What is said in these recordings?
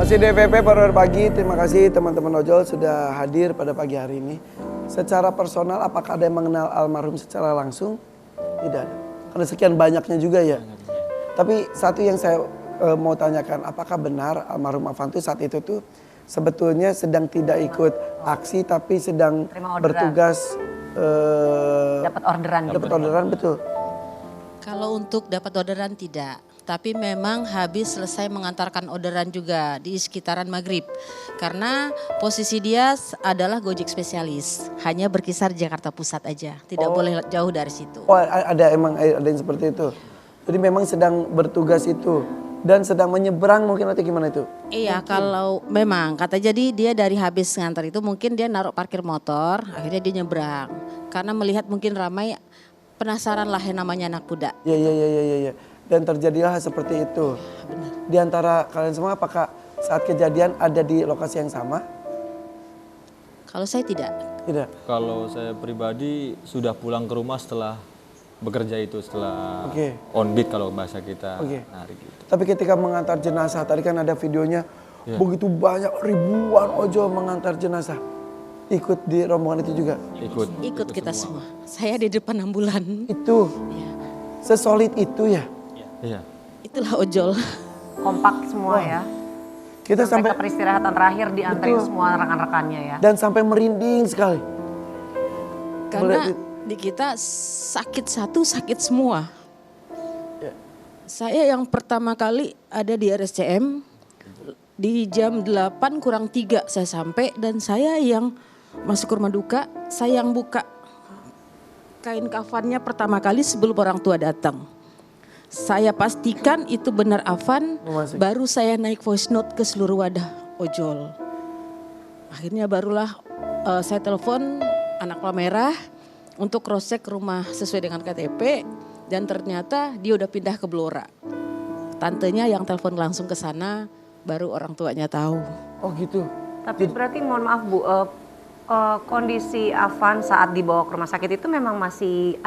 kasih DVP pada pagi, terima kasih teman-teman ojol sudah hadir pada pagi hari ini. Secara personal apakah ada yang mengenal almarhum secara langsung? Tidak ada. Karena sekian banyaknya juga ya. Tapi satu yang saya mau tanyakan, apakah benar almarhum Avanto saat itu tuh sebetulnya sedang tidak ikut aksi tapi sedang bertugas dapat orderan. Dapat orderan, betul. Kalau untuk dapat orderan tidak, tapi memang habis selesai mengantarkan orderan juga di sekitaran maghrib. Karena posisi dia adalah Gojek spesialis, hanya berkisar Jakarta Pusat aja, tidak boleh jauh dari situ. Oh, ada yang seperti itu. Jadi memang sedang bertugas itu dan sedang menyeberang mungkin atau gimana itu? Iya, kalau memang kata jadi dia dari habis ngantar itu mungkin dia naruh parkir motor, akhirnya dia nyebrang. Karena melihat mungkin ramai, penasaran lah yang namanya anak muda. Iya. Dan terjadilah seperti itu. Benar. Di antara kalian semua apakah saat kejadian ada di lokasi yang sama? Kalau saya tidak. Tidak. Kalau saya pribadi sudah pulang ke rumah setelah bekerja itu, setelah on beat kalau bahasa kita hari gitu. Tapi ketika mengantar jenazah, tadi kan ada videonya, begitu banyak ribuan ojol mengantar jenazah. Ikut di rombongan itu juga? Ikut kita semua. Saya di depan ambulan. Itu? Ya. Sesolid itu ya? Iya. Itulah ojol. Kompak semua ya. Kita sampai ke peristirahatan terakhir diantarin semua rekan-rekannya ya. Dan sampai merinding sekali. Karena di kita sakit satu, sakit semua. Ya. Saya yang pertama kali ada di RSCM, di jam 8:03 saya sampai dan saya yang masuk ke rumah duka, saya yang buka kain kafannya pertama kali sebelum orang tua datang. Saya pastikan itu benar Afan, baru saya naik voice note ke seluruh wadah ojol. Akhirnya barulah saya telepon anak Palmerah untuk cross check rumah sesuai dengan KTP dan ternyata dia udah pindah ke Blora. Tantenya yang telepon langsung ke sana, baru orang tuanya tahu. Oh gitu. Tapi berarti mohon maaf Bu, kondisi Afan saat dibawa ke rumah sakit itu memang masih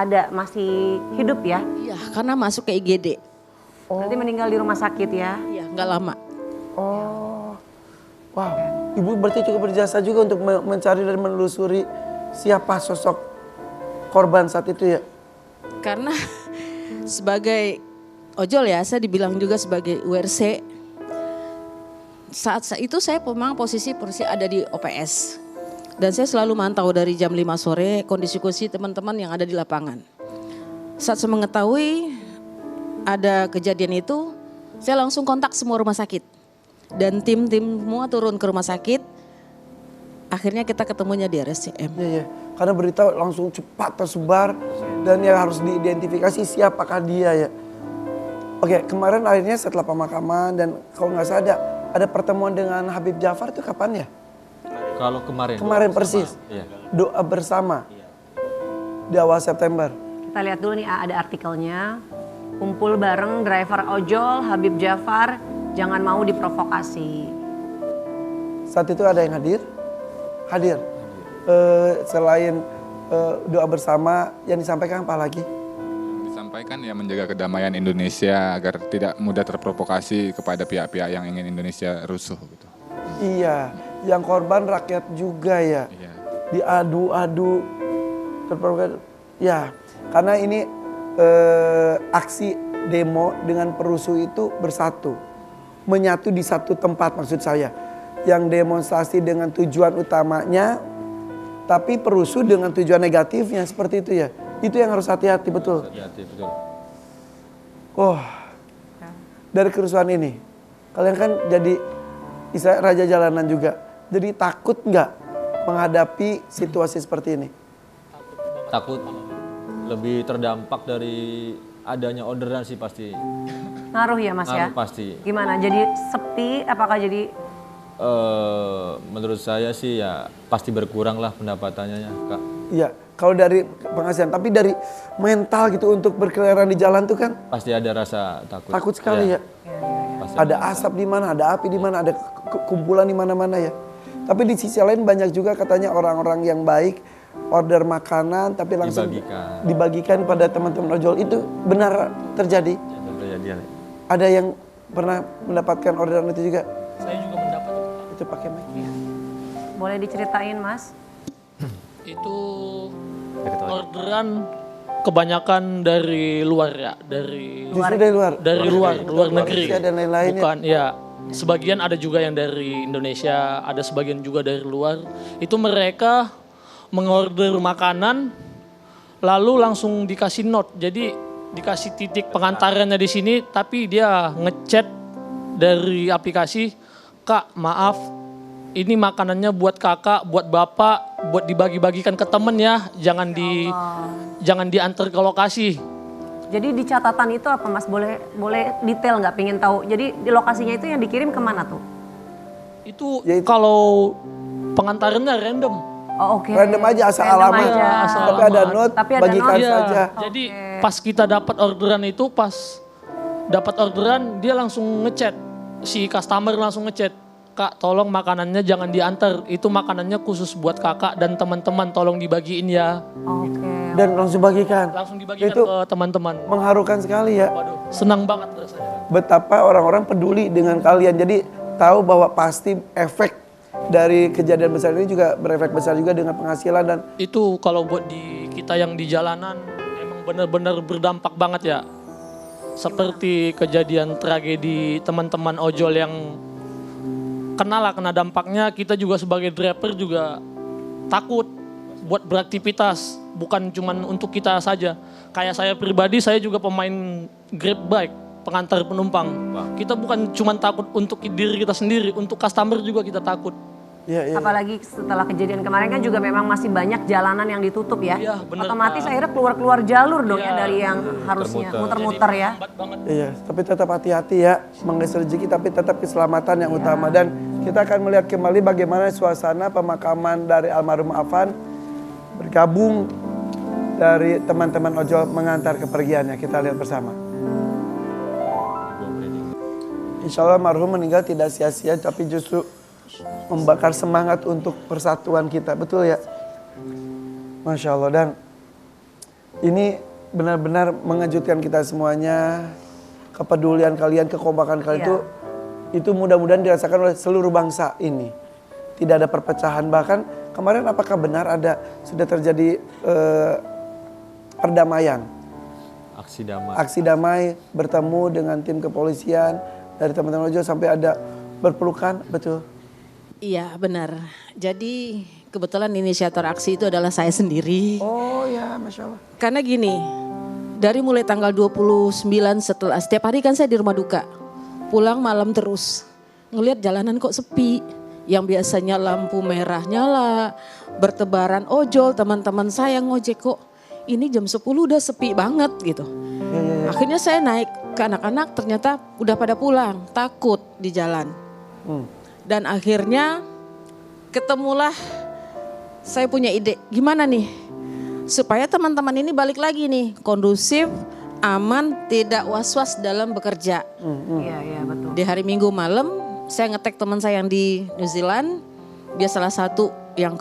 hidup ya? Iya, karena masuk ke IGD. Berarti meninggal di rumah sakit ya? Iya, nggak lama. Oh, wow. Ibu berarti cukup berjasa juga untuk mencari dan menelusuri siapa sosok korban saat itu ya? Karena sebagai ojol ya, saya dibilang juga sebagai URC. Saat itu saya memang posisi ada di OPS. Dan saya selalu mantau dari jam 5 sore kondisi-kondisi teman-teman yang ada di lapangan. Saat saya mengetahui ada kejadian itu, saya langsung kontak semua rumah sakit. Dan tim-tim semua turun ke rumah sakit. Akhirnya kita ketemunya di RSCM. Iya. Karena berita langsung cepat tersebar dan yang harus diidentifikasi siapakah dia ya. Oke, kemarin akhirnya setelah pemakaman dan kalau nggak salah ada pertemuan dengan Habib Jafar itu kapan ya? Kalau kemarin. Kemarin persis. Iya. Doa bersama. Di awal September. Kita lihat dulu nih ada artikelnya. Kumpul bareng driver ojol Habib Jafar, jangan mau diprovokasi. Saat itu ada yang hadir? Hadir. Selain doa bersama yang disampaikan apa lagi? Disampaikan ya menjaga kedamaian Indonesia agar tidak mudah terprovokasi kepada pihak-pihak yang ingin Indonesia rusuh gitu. Iya, yang korban rakyat juga ya. Iya. Diadu-adu terprovokasi. Ya, karena ini aksi demo dengan perusuh itu bersatu. Menyatu di satu tempat maksud saya. Yang demonstrasi dengan tujuan utamanya tapi perusuh dengan tujuan negatifnya seperti itu ya. Itu yang harus hati-hati betul. Hati-hati betul. Oh, dari kerusuhan ini, kalian kan jadi raja jalanan juga. Jadi takut nggak menghadapi situasi seperti ini? Takut, lebih terdampak dari adanya orderan sih pasti. Ngaruh ya Mas ya? Ngaruh pasti. Gimana, jadi sepi, apakah jadi? Menurut saya sih ya pasti berkurang lah pendapatannya ya Kak. Iya, kalau dari penghasilan, tapi dari mental gitu untuk berkeliaran di jalan tuh kan Pasti ada rasa takut. takut sekali ya. Pasti Ada asap di mana, ada api di mana, ada kumpulan di mana-mana ya. Tapi di sisi lain banyak juga katanya orang-orang yang baik order makanan tapi langsung dibagikan pada teman-teman ojol. Itu benar terjadi? Ya, terjadi. Ada yang pernah mendapatkan orderan itu juga? Saya juga mendapat Itu pakai mic. Boleh diceritain Mas? Itu orderan kebanyakan dari luar ya, Justru dari luar. luar negeri. Malaysia dan lain-lain ya. Bukan, ya. Sebagian ada juga yang dari Indonesia, ada sebagian juga dari luar. Itu mereka mengorder makanan, lalu langsung dikasih note. Jadi dikasih titik pengantarannya di sini, tapi dia ngechat dari aplikasi, "Kak, maaf, ini makanannya buat kakak, buat bapak, buat dibagi-bagikan ke temen ya, jangan diantar ke lokasi." Jadi di catatan itu apa Mas? Boleh detail nggak? Pengen tahu. Jadi di lokasinya itu yang dikirim kemana tuh? Itu Ya itu. kalau pengantarannya random. Oh oke. Random aja asal Random alamat. aja. Asal Tapi ada alamat. note, Tapi ada bagikan note. saja. Jadi pas kita dapat orderan itu, pas dapat orderan dia langsung ngechat, si customer langsung ngechat, "Kak, tolong makanannya jangan diantar, itu makanannya khusus buat kakak dan teman-teman, tolong dibagiin ya." Oke. Dan langsung bagikan. Langsung dibagikan Itu ke teman-teman. mengharukan sekali ya. Waduh, senang banget rasanya. Betapa orang-orang peduli dengan kalian. Jadi tahu bahwa pasti efek dari kejadian besar ini juga berefek besar juga dengan penghasilan dan Itu kalau buat di kita yang di jalanan emang benar-benar berdampak banget ya. Seperti kejadian tragedi teman-teman ojol yang kena dampaknya, kita juga sebagai driver juga takut buat beraktivitas, bukan cuman untuk kita saja. Kayak saya pribadi, saya juga pemain Grab bike, pengantar penumpang. Kita bukan cuman takut untuk diri kita sendiri, untuk customer juga kita takut. ya. Apalagi setelah kejadian kemarin kan juga memang masih banyak jalanan yang ditutup ya. Iya, bener, Otomatis Kak. akhirnya keluar jalur dong ya Iya, dari yang harusnya muter-muter ya. Lambat banget. Iya, tapi tetap hati-hati ya, mengais rezeki tapi tetap keselamatan yang utama. Dan kita akan melihat kembali bagaimana suasana pemakaman dari almarhum Afan bergabung dari teman-teman ojol mengantar kepergiannya. Kita lihat bersama. Insya Allah almarhum meninggal tidak sia-sia tapi justru membakar semangat untuk persatuan kita. Betul ya? Masya Allah. Dan ini benar-benar mengejutkan kita semuanya. Kepedulian kalian, kekompakan kalian itu mudah-mudahan dirasakan oleh seluruh bangsa ini. Tidak ada perpecahan. Bahkan kemarin apakah benar sudah terjadi perdamaian? Aksi damai bertemu dengan tim kepolisian dari teman-teman ojol sampai ada berpelukan, betul? Iya benar. Jadi kebetulan inisiator aksi itu adalah saya sendiri. Oh ya, Masya Allah. Karena gini, dari mulai tanggal 29 setelah, setiap hari kan saya di rumah duka. Pulang malam terus, ngelihat jalanan kok sepi. Yang biasanya lampu merah nyala, bertebaran ojol, teman-teman saya ngojek kok. Ini jam 10 udah sepi banget gitu. Akhirnya saya naik ke anak-anak, ternyata udah pada pulang, takut di jalan. Dan akhirnya ketemulah, saya punya ide, gimana nih supaya teman-teman ini balik lagi nih, kondusif, aman, tidak was-was dalam bekerja. Iya betul. Di hari Minggu malam, saya ngetek teman saya yang di New Zealand, dia salah satu yang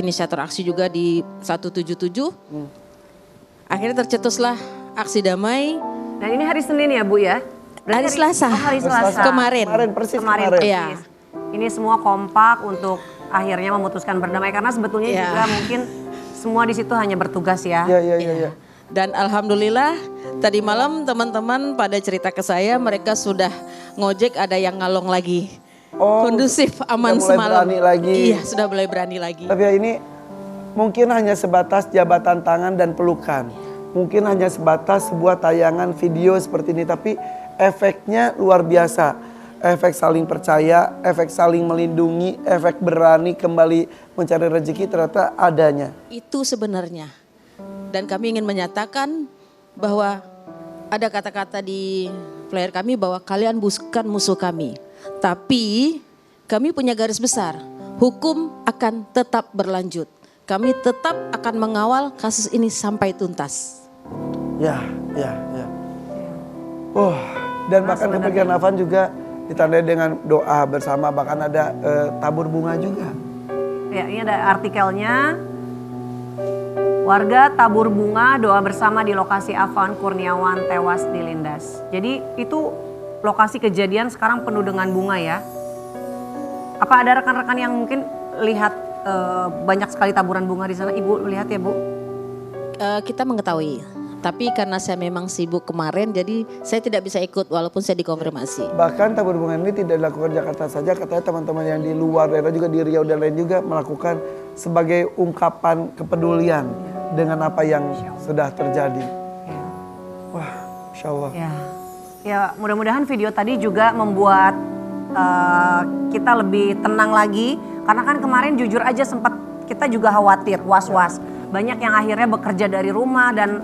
inisiator aksi juga di 177. Akhirnya tercetuslah aksi damai. Dan ini hari Senin ya Bu ya? Hari Selasa. Oh, hari Selasa. Kemarin. Persis Kemarin. kemarin. Iya. Ini semua kompak untuk akhirnya memutuskan berdamai karena sebetulnya Iya. juga mungkin semua di situ hanya bertugas ya. Iya. Dan alhamdulillah tadi malam teman-teman pada cerita ke saya, mereka sudah ngojek, ada yang ngalong lagi. Oh, Kondusif, aman sudah mulai semalam. berani lagi. Iya, sudah mulai berani lagi. Tapi ya ini mungkin hanya sebatas jabatan tangan dan pelukan. Mungkin hanya sebatas sebuah tayangan video seperti ini. Tapi efeknya luar biasa. Efek saling percaya, efek saling melindungi, efek berani kembali mencari rezeki ternyata adanya. Itu sebenarnya. Dan kami ingin menyatakan bahwa ada kata-kata di flyer kami bahwa kalian bukan musuh kami. Tapi kami punya garis besar. Hukum akan tetap berlanjut. Kami tetap akan mengawal kasus ini sampai tuntas. Ya. Dan bahkan kepergian Afan juga ditandai dengan doa bersama, bahkan ada tabur bunga juga. Ya, ini ada artikelnya. Warga tabur bunga doa bersama di lokasi Afan Kurniawan tewas dilindas. Jadi itu lokasi kejadian sekarang penuh dengan bunga ya. Apa ada rekan-rekan yang mungkin lihat banyak sekali taburan bunga di sana? Ibu lihat ya Bu? Kita mengetahui, tapi karena saya memang sibuk kemarin, jadi saya tidak bisa ikut walaupun saya dikonfirmasi. Bahkan tabur bunga ini tidak dilakukan Jakarta saja, katanya teman-teman yang di luar daerah juga di Riau dan lain juga melakukan sebagai ungkapan kepedulian dengan apa yang sudah terjadi. Wah, Insya Allah. Ya mudah-mudahan video tadi juga membuat kita lebih tenang lagi. Karena kan kemarin jujur aja sempat kita juga khawatir, was-was. Banyak yang akhirnya bekerja dari rumah dan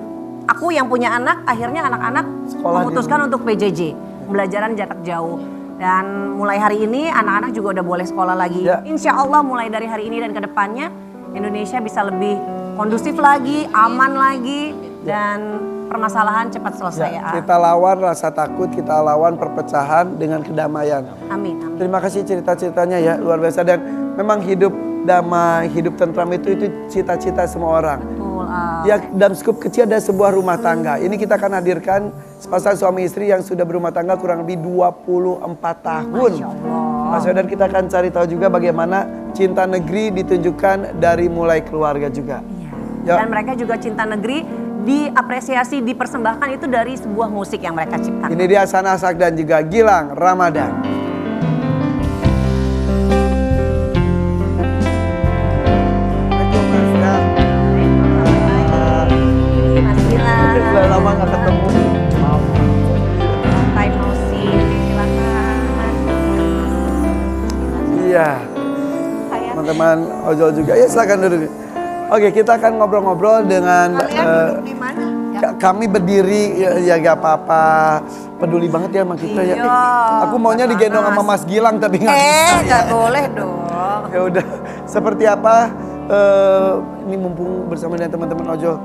aku yang punya anak, akhirnya anak-anak memutuskan untuk PJJ, pembelajaran jarak jauh. Dan mulai hari ini anak-anak juga udah boleh sekolah lagi. Insya Allah mulai dari hari ini dan ke depannya Indonesia bisa lebih kondusif lagi, aman lagi, dan permasalahan cepat selesai ya. Kita lawan rasa takut, kita lawan perpecahan dengan kedamaian. Amin, amin. Terima kasih cerita-ceritanya ya, luar biasa. Dan memang hidup damai, hidup tentram itu cita-cita semua orang. Betul. Ya, dalam skup kecil ada sebuah rumah tangga. Ini kita akan hadirkan sepasang suami istri yang sudah berumah tangga kurang lebih 24 tahun. Masya Allah. Dan kita akan cari tahu juga bagaimana cinta negeri ditunjukkan dari mulai keluarga juga. Iya. Dan mereka juga cinta negeri diapresiasi, dipersembahkan itu dari sebuah musik yang mereka ciptakan. Ini dia Sanasak dan juga Gilang Ramadan. Mas Gilang. Sudah lama nggak ketemu. Time no see. Silakan Mas. Iya. Teman-teman ojol juga. Ya silakan duduk. Oke, kita akan ngobrol-ngobrol dengan Di mana? kami berdiri ya gak apa-apa. Peduli banget ya sama kita ya. Aku maunya digendong sama Mas Gilang tapi nggak bisa. Nggak boleh dong. Ya udah, seperti apa ini mumpung bersama dengan teman-teman ojol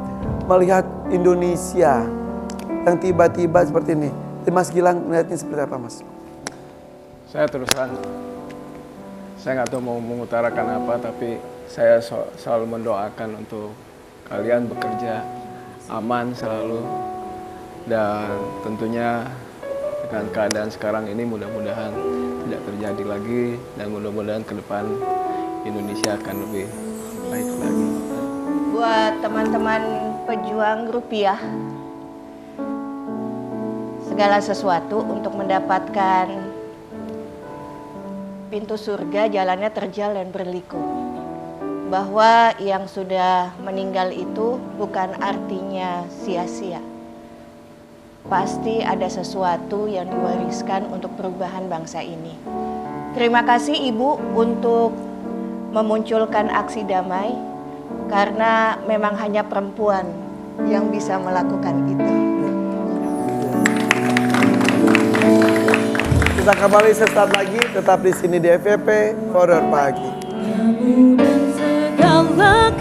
melihat Indonesia yang tiba-tiba seperti ini. Mas Gilang melihatnya seperti apa, Mas? Saya terus terang, saya nggak tahu mau mengutarakan apa, tapi saya selalu mendoakan untuk kalian bekerja aman selalu, dan tentunya dengan keadaan sekarang ini mudah-mudahan tidak terjadi lagi, dan mudah-mudahan ke depan Indonesia akan lebih baik lagi. Buat teman-teman pejuang rupiah, segala sesuatu untuk mendapatkan pintu surga jalannya terjal dan berliku. Bahwa yang sudah meninggal itu bukan artinya sia-sia. Pasti ada sesuatu yang diwariskan untuk perubahan bangsa ini. Terima kasih Ibu untuk memunculkan aksi damai, karena memang hanya perempuan yang bisa melakukan itu. Kita kembali sesaat lagi, tetap di sini di FVP Horor Pagi. Segala